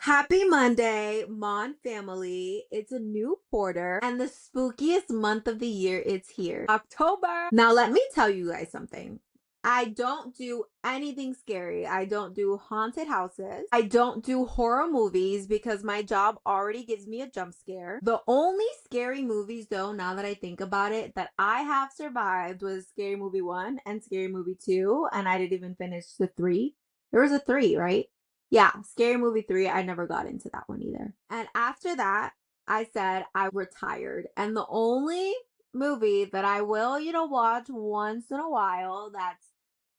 Happy Monday, Mon family. It's a new quarter and the spookiest month of the year is here, October. Now, let me tell you guys something. I don't do anything scary. I don't do haunted houses. I don't do horror movies because my job already gives me a jump scare. The only scary movies, though, now that I think about it, that I have survived was Scary Movie 1 and Scary Movie 2, and I didn't even finish the 3. There was a 3, right? Yeah, Scary Movie 3, I never got into that one either. And after that, I said I retired. And the only movie that I will, watch once in a while that's,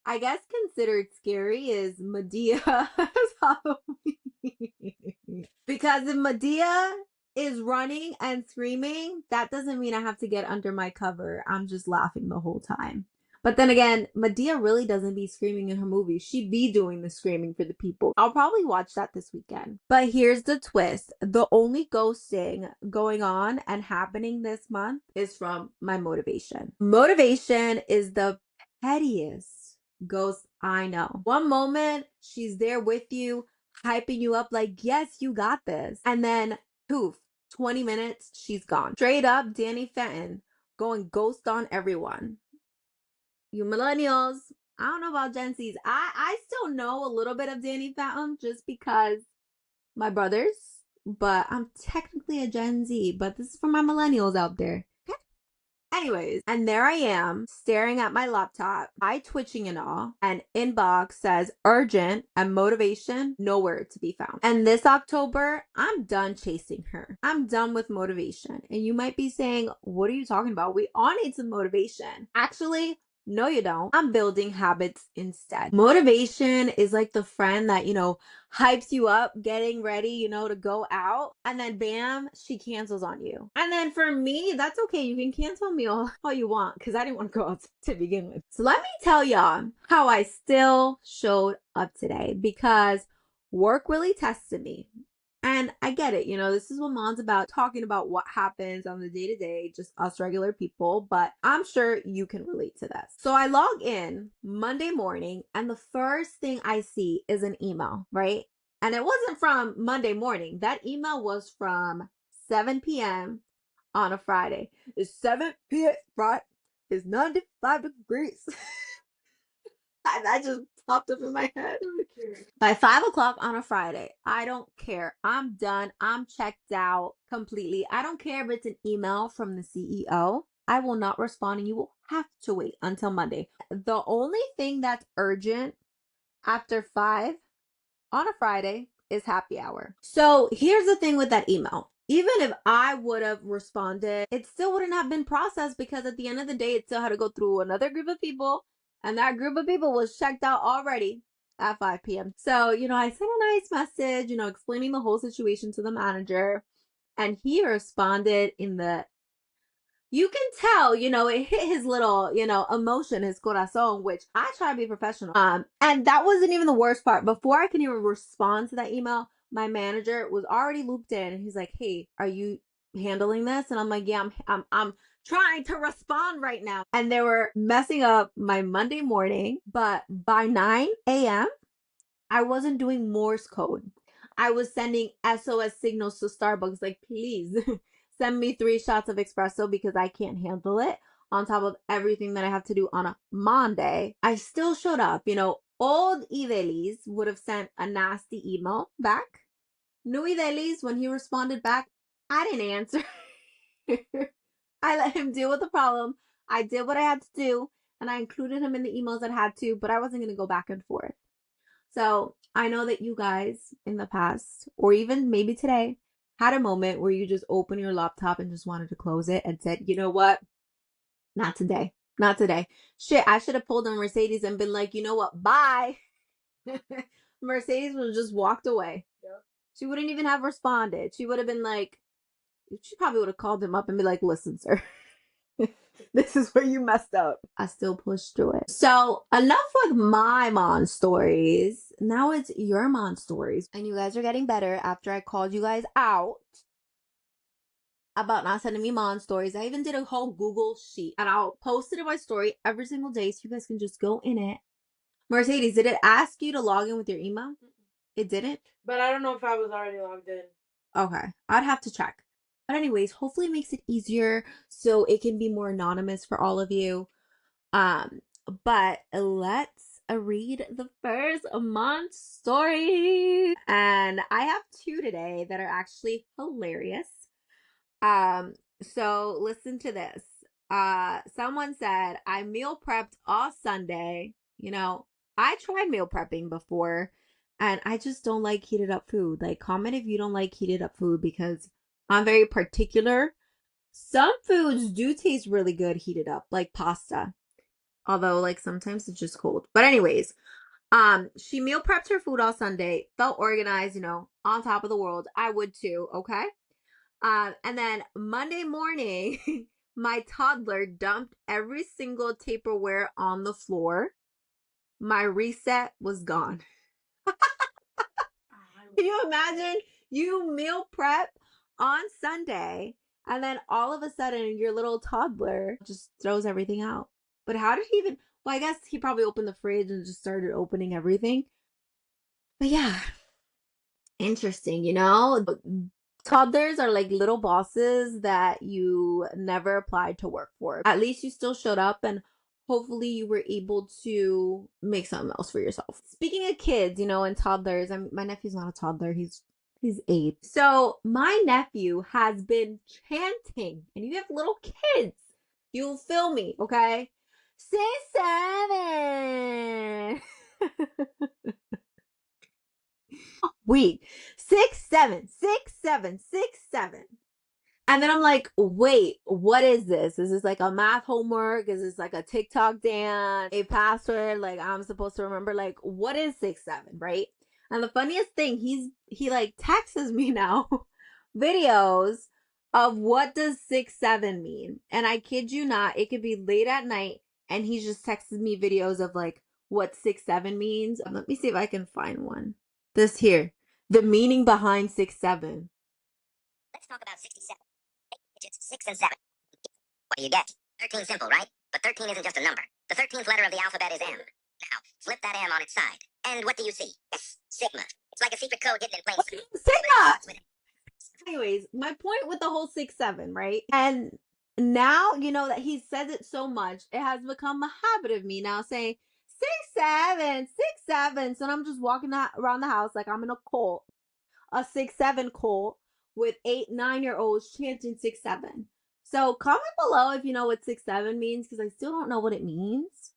I guess, considered scary is Medea's Halloween. Because if Medea is running and screaming, that doesn't mean I have to get under my cover. I'm just laughing the whole time. But then again, Medea really doesn't be screaming in her movies. She be doing the screaming for the people. I'll probably watch that this weekend. But here's the twist. The only ghosting going on and happening this month is from my MONtivation. MONtivation is the pettiest ghost I know. One moment, she's there with you, hyping you up like, yes, you got this. And then, poof, 20 minutes, she's gone. Straight up, Danny Fenton going ghost on everyone. You millennials, I don't know about Gen Z's. I still know a little bit of Danny Phantom just because my brothers, but I'm technically a Gen Z, but this is for my millennials out there. Anyways, and there I am staring at my laptop, eye twitching and all, and inbox says urgent and MONtivation nowhere to be found. And this October, I'm done chasing her. I'm done with MONtivation. And you might be saying, what are you talking about? We all need some motivation. Actually, no, you don't. I'm building habits instead. MONtivation is like the friend that, hypes you up, getting ready, to go out. And then bam, she cancels on you. And then for me, that's okay. You can cancel me all you want because I didn't want to go out to begin with. So let me tell y'all how I still showed up today because work really tested me. And I get it, this is what Mon's about, talking about what happens on the day to day, just us regular people, but I'm sure you can relate to this. So I log in Monday morning, and the first thing I see is an email, right? And it wasn't from Monday morning. That email was from 7 p.m. on a Friday. It's 7 p.m. Friday. It's 95 degrees. That just popped up in my head. By 5 o'clock on a Friday, I don't care. I'm done. I'm checked out completely. I don't care if it's an email from the CEO. I will not respond, and you will have to wait until Monday. The only thing that's urgent after 5 on a Friday is happy hour. So here's the thing with that email. Even if I would have responded, it still wouldn't have been processed because at the end of the day, it still had to go through another group of people. And that group of people was checked out already at 5 p.m. So, I sent a nice message, explaining the whole situation to the manager. And he responded in the, you can tell, it hit his little, emotion, his corazon, which I try to be professional. And that wasn't even the worst part. Before I can even respond to that email, my manager was already looped in, and he's like, "Hey, are you handling this?" And I'm like, "Yeah, I'm trying to respond right now." And they were messing up my Monday morning, but by 9 a.m., I wasn't doing Morse code. I was sending SOS signals to Starbucks like, please send me 3 shots of espresso because I can't handle it. On top of everything that I have to do on a Monday, I still showed up. Old Ivelis would have sent a nasty email back. New Ivelis, when he responded back, I didn't answer. I let him deal with the problem. I did what I had to do, and I included him in the emails that had to, but I wasn't going to go back and forth. So I know that you guys in the past, or even maybe today, had a moment where you just opened your laptop and just wanted to close it and said, you know what? Not today. Not today. Shit, I should have pulled on Mercedes and been like, you know what? Bye. Mercedes would have just walked away. Yep. She wouldn't even have responded. She would have been like, she probably would have called him up and be like, listen, sir. This is where you messed up. I still pushed through it. So enough with my Mon stories. Now it's your Mon stories. And you guys are getting better after I called you guys out about not sending me Mon stories. I even did a whole Google sheet and I'll post it in my story every single day so you guys can just go in it. Mercedes, did it ask you to log in with your email? It didn't? But I don't know if I was already logged in. Okay. I'd have to check. But anyways, hopefully it makes it easier so it can be more anonymous for all of you. Um, but let's read the first month story. And I have two today that are actually hilarious. Um, so listen to this. Someone said, I meal prepped all Sunday. I tried meal prepping before and I just don't like heated up food. Like, comment if you don't like heated up food because I'm very particular. Some foods do taste really good heated up, like pasta. Although, like, sometimes it's just cold. But anyways, she meal prepped her food all Sunday, felt organized, on top of the world. I would too, okay? And then Monday morning, my toddler dumped every single Tupperware on the floor. My reset was gone. Can you imagine you meal prep on Sunday and then all of a sudden your little toddler just throws everything out? But how did he even? Well, I guess he probably opened the fridge and just started opening everything. But yeah, interesting, toddlers are like little bosses that you never applied to work for. At least you still showed up and hopefully you were able to make something else for yourself. Speaking of kids, and toddlers, my nephew's not a toddler. He's 8. So my nephew has been chanting, and you have little kids. You'll feel me, okay? 6, 7. Week 6, 7, 6, 7, 6, 7. And then I'm like, wait, what is this? Is this like a math homework? Is this like a TikTok dance? A password? Like I'm supposed to remember? Like, what is 6, 7, right? And the funniest thing, he like texts me now videos of what does 6, 7 mean. And I kid you not, it could be late at night and he just texts me videos of like what 6, 7 means. Let me see if I can find one. This here. The meaning behind 6, 7. Let's talk about 67. Digits 6 and 7. What do you get? 13 simple, right? But 13 isn't just a number. The 13th letter of the alphabet is M. Now, flip that M on its side. And what do you see? Yes, Sigma. It's like a secret code hidden in plain sight. Sigma! Anyways, my point with the whole 6, 7, right? And now, that he says it so much, it has become a habit of me now saying 6, 7, 6, 7. So I'm just walking around the house like I'm in a cult, a 6, 7 cult with 8, 9-year-olds chanting 6, 7. So comment below if you know what 6, 7 means because I still don't know what it means.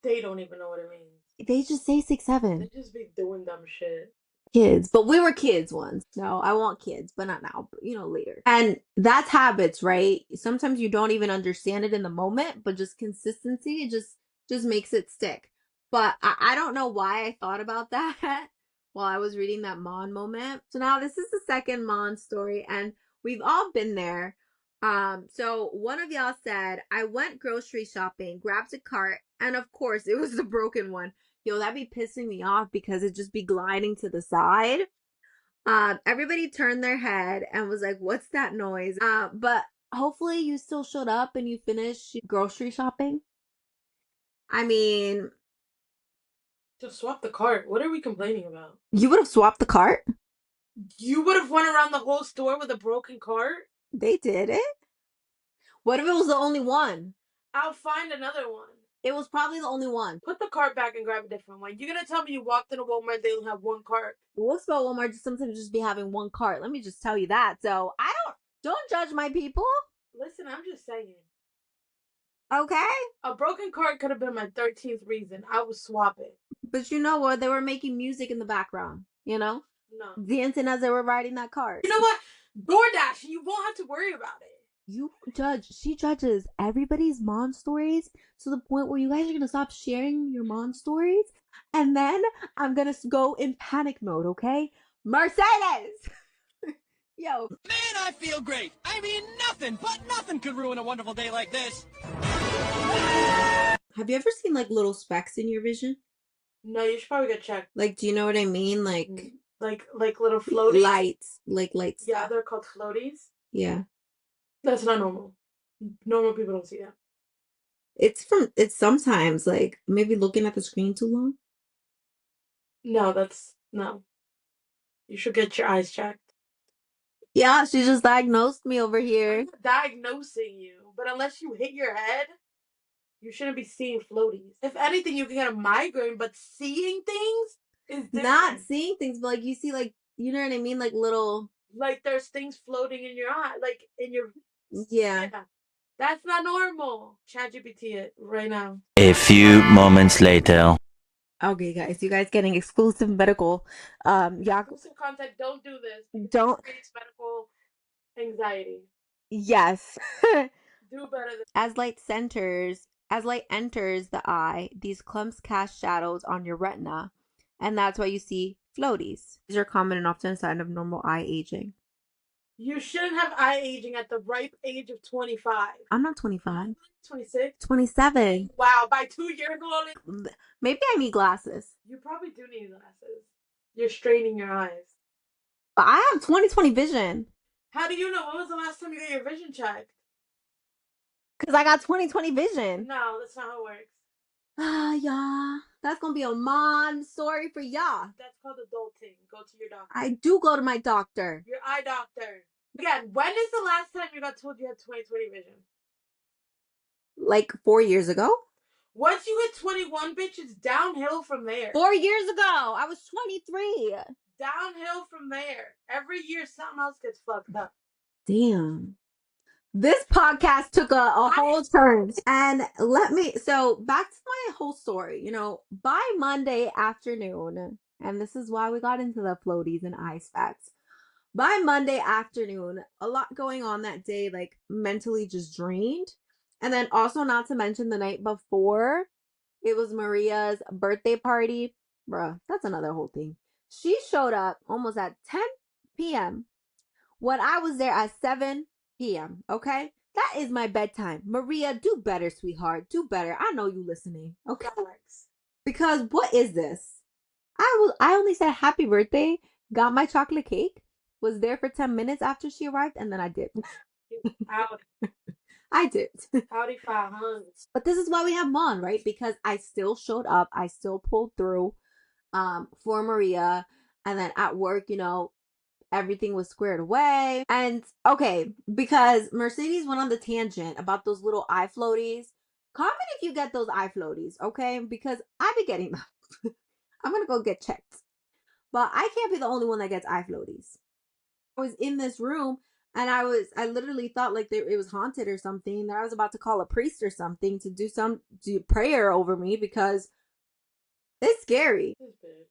They don't even know what it means. They just say 6, 7. They just be doing dumb shit. Kids, but we were kids once. No, I want kids, but not now, but later. And that's habits, right? Sometimes you don't even understand it in the moment, but just consistency just makes it stick. But I don't know why I thought about that while I was reading that Mon moment. So now this is the second Mon story, and we've all been there. So one of y'all said, I went grocery shopping, grabbed a cart, and of course it was the broken one. Yo, that'd be pissing me off because it'd just be gliding to the side. Everybody turned their head and was like, what's that noise? But hopefully you still showed up and you finished grocery shopping. I mean, Just swap the cart. What are we complaining about? you would have swapped the cart. You would have went around the whole store with a broken cart? They did it. What if it was the only one? I'll find another one. It was probably the only one. Put the cart back and grab a different one. You're gonna tell me you walked into Walmart, they only have one cart. What's about Walmart? Just sometimes just be having one cart. Let me just tell you that. So I don't judge my people. Listen, I'm just saying. Okay. A broken cart could have been my 13th reason. I would swap it. But you know what? They were making music in the background, No. dancing as they were riding that cart. You know what? DoorDash, you won't have to worry about it. She judges everybody's Mon stories to the point where you guys are gonna stop sharing your Mon stories, and then I'm gonna go in panic mode, okay? Mercedes! Yo. Man, I feel great. I mean, nothing could ruin a wonderful day like this. Have you ever seen like little specks in your vision? No, you should probably get checked. Like, do you know what I mean? Like little floaties? Lights. Like lights. Yeah, they're called floaties. Yeah. That's not normal. Normal people don't see that. It's sometimes like maybe looking at the screen too long. No, that's no. You should get your eyes checked. Yeah, she just diagnosed me over I'm here. not diagnosing you, but unless you hit your head, you shouldn't be seeing floaties. If anything, you can get a migraine, but seeing things is different. Not seeing things, but like you see, like, you know what I mean, like little. Like there's things floating in your eye, like in your. Yeah. That's not normal. ChatGPT it right now. A few moments later. Okay, guys, you guys getting exclusive medical. Yeah, Exclusive content. Don't do this. Because don't. it creates medical anxiety. Yes. Do better than. As light enters the eye, these clumps cast shadows on your retina, and that's why you see floaties. These are common and often a sign of normal eye aging. You shouldn't have eye aging at the ripe age of 25. I'm not 25. 26. 27. Wow, by 2 years only. Maybe I need glasses. You probably do need glasses. You're straining your eyes. But I have 20/20 vision. How do you know? When was the last time you got your vision checked? Because I got 20/20 vision. No, that's not how it works. Ah, yeah. That's going to be a mom story for y'all. That's called adulting. Go to your doctor. I do go to my doctor. Your eye doctor. Again, when is the last time you got told you had 20/20 vision? Like 4 years ago? Once you hit 21, bitch, it's downhill from there. 4 years ago. I was 23. Downhill from there. Every year, something else gets fucked up. Damn. This podcast took a whole turn. And so back to my whole story. By Monday afternoon, and this is why we got into the floaties and ice facts. By Monday afternoon, a lot going on that day, like mentally just drained. And then also, not to mention, the night before, it was Maria's birthday party. Bruh, that's another whole thing. She showed up almost at 10 p.m. when I was there at 7 p.m. Okay? That is my bedtime. Maria, do better, sweetheart. Do better. I know you listening. Okay? Because what is this? I only said happy birthday, got my chocolate cake, was there for 10 minutes after she arrived, and then I dipped. I dipped. Howdy, Hans. But this is why we have Mon, right? Because I still showed up. I still pulled through for Maria. And then at work, everything was squared away. And okay, because Mercedes went on the tangent about those little eye floaties. Comment if you get those eye floaties, okay? Because I be getting them. I'm gonna go get checked. But I can't be the only one that gets eye floaties. I was in this room and I literally thought like it was haunted or something, that I was about to call a priest or something to do prayer over me because it's scary.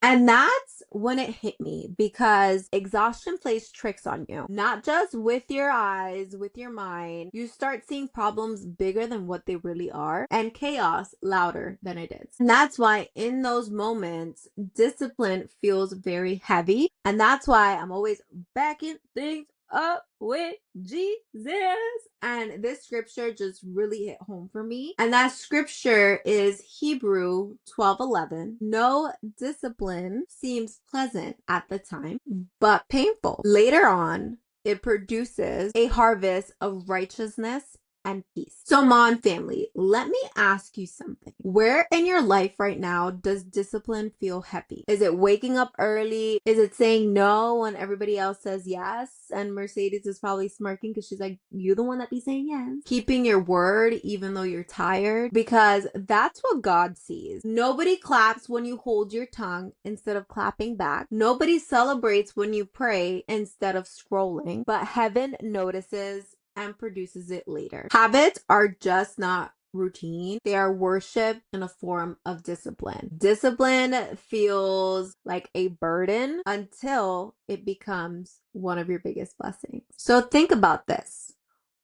And that's when it hit me, because exhaustion plays tricks on you, not just with your eyes, with your mind. You start seeing problems bigger than what they really are, and chaos louder than it is. And that's why in those moments, discipline feels very heavy. And that's why I'm always backing things up with Jesus. And this scripture just really hit home for me. And that scripture is Hebrew 12:11. No discipline seems pleasant at the time, but painful. Later on, it produces a harvest of righteousness and peace. So, Mon family, let me ask you something. Where in your life right now does discipline feel heavy? Is it waking up early? Is it saying no when everybody else says yes? And Mercedes is probably smirking because she's like, you the one that be saying yes. Keeping your word even though you're tired? Because that's what God sees. Nobody claps when you hold your tongue instead of clapping back. Nobody celebrates when you pray instead of scrolling. But heaven notices and produces it later. Habits are just not routine. They are worship in a form of discipline. Discipline feels like a burden until it becomes one of your biggest blessings. So think about this.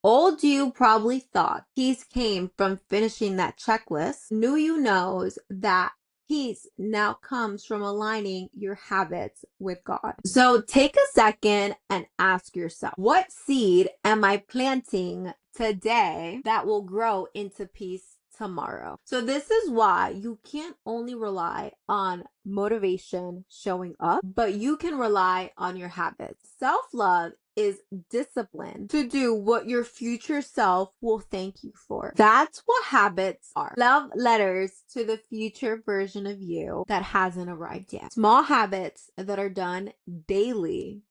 Old you probably thought peace came from finishing that checklist. New you knows that peace now comes from aligning your habits with God. So take a second and ask yourself, what seed am I planting today that will grow into peace tomorrow. So this is why you can't only rely on motivation showing up, but you can rely on your habits. Self-love is discipline to do what your future self will thank you for. That's what habits are. Love letters to the future version of you that hasn't arrived yet. Small habits that are done daily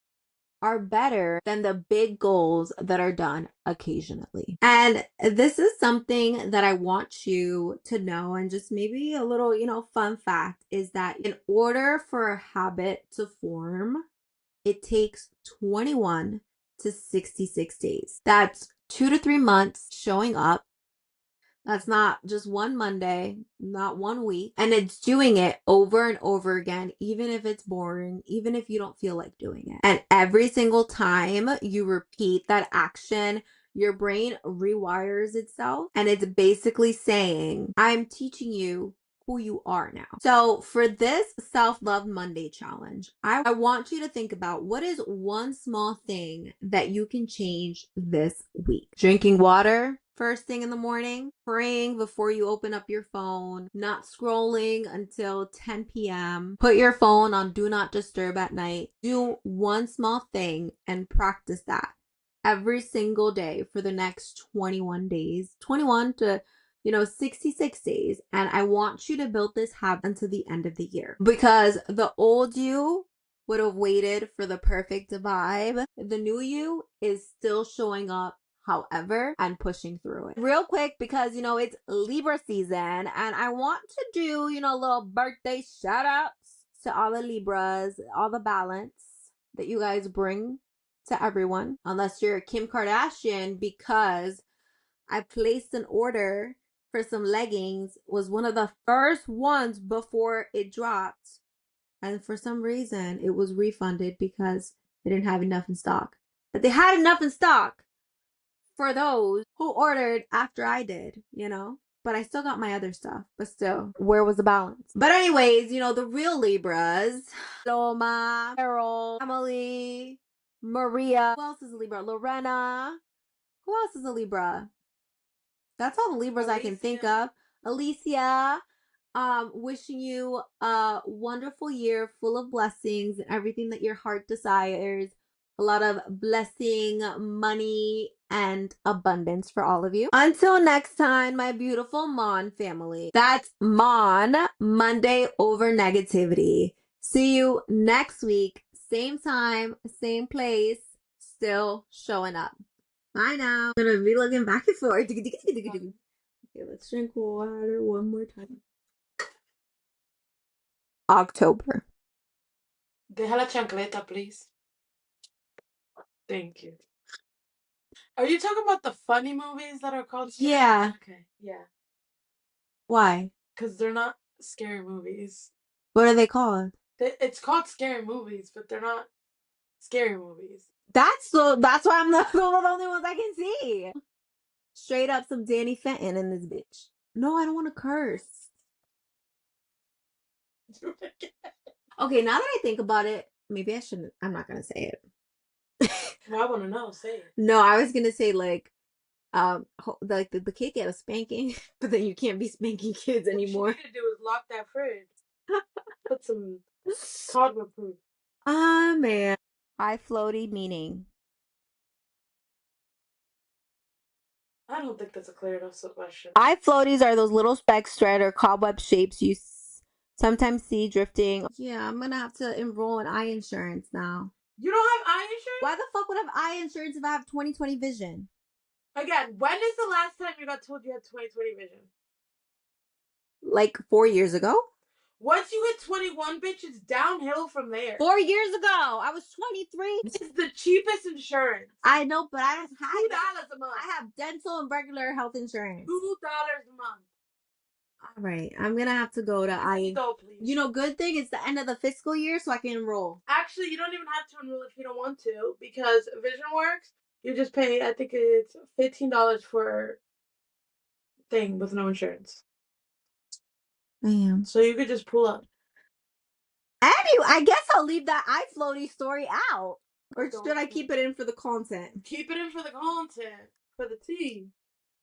are better than the big goals that are done occasionally. And this is something that I want you to know, and just maybe a little, fun fact is that in order for a habit to form, it takes 21 to 66 days. That's 2 to 3 months showing up. That's not just one Monday, not one week. And it's doing it over and over again, even if it's boring, even if you don't feel like doing it. And every single time you repeat that action, your brain rewires itself. And it's basically saying, I'm teaching you who you are now. So for this Self-Love Monday challenge, I want you to think about what is one small thing that you can change this week. Drinking water first thing in the morning, praying before you open up your phone, not scrolling until 10 p.m. Put your phone on do not disturb at night. Do one small thing and practice that every single day for the next 21 days, 21 to 66 days. And I want you to build this habit until the end of the year, because the old you would have waited for the perfect vibe. The new you is still showing up however and pushing through it. Real quick, because it's Libra season, and I want to do little birthday shout outs to all the Libras, all the balance that you guys bring to everyone, unless you're Kim Kardashian, because I placed an order for some leggings, was one of the first ones before it dropped, and for some reason it was refunded because they didn't have enough in stock. But they had enough in stock for those who ordered after I did, but I still got my other stuff. But still, where was the balance? But anyways, the real Libras, Loma, Carol, Emily, Maria. Who else is a Libra? Lorena. Who else is a Libra? That's all the Libras I can think of. Alicia. Wishing you a wonderful year full of blessings and everything that your heart desires. A lot of blessing, money, and abundance for all of you. Until next time, my beautiful Mon family. That's Mon, Monday Over Negativity. See you next week. Same time, same place, still showing up. Bye now. I'm gonna be looking back and forth. Okay, let's drink water one more time. October. Deja la chancleta, please. Thank you. Are you talking about the funny movies that are called scary? Yeah. Okay, yeah. Why? Because they're not scary movies. What are they called? It's called scary movies, but they're not scary movies. That's why I'm the only ones I can see. Straight up some Danny Fenton in this bitch. No, I don't want to curse. Okay, now that I think about it, maybe I shouldn't. I'm not gonna say it. Well, I want to know. Say it. No, I was gonna say like the kid get a spanking, but then you can't be spanking kids anymore. What you need to do is lock that fridge. Put some toddler proof. Ah, man. High floaty meaning. I don't think that's a clear enough question. Eye floaties are those little speck thread or cobweb shapes you sometimes see drifting. Yeah, I'm gonna have to enroll in eye insurance now. You don't have eye insurance? Why the fuck would I have eye insurance if I have 20/20 vision? Again, when is the last time you got told you had 20/20 vision? Like 4 years ago? Once you hit 21, bitch, it's downhill from there. 4 years ago. I was 23. It's the cheapest insurance. I know, but I don't have $2 a month. I have dental and regular health insurance. $2 a month. All right, I'm gonna have to go to eye. Please. Good thing it's the end of the fiscal year, so I can enroll. Actually, you don't even have to enroll if you don't want to, because Vision Works, you just pay, I think it's $15 for thing with no insurance. So you could just pull up. Anyway, I guess I'll leave that eye floaty story out. Or should I keep it in for the content? Keep it in for the content. For the tea.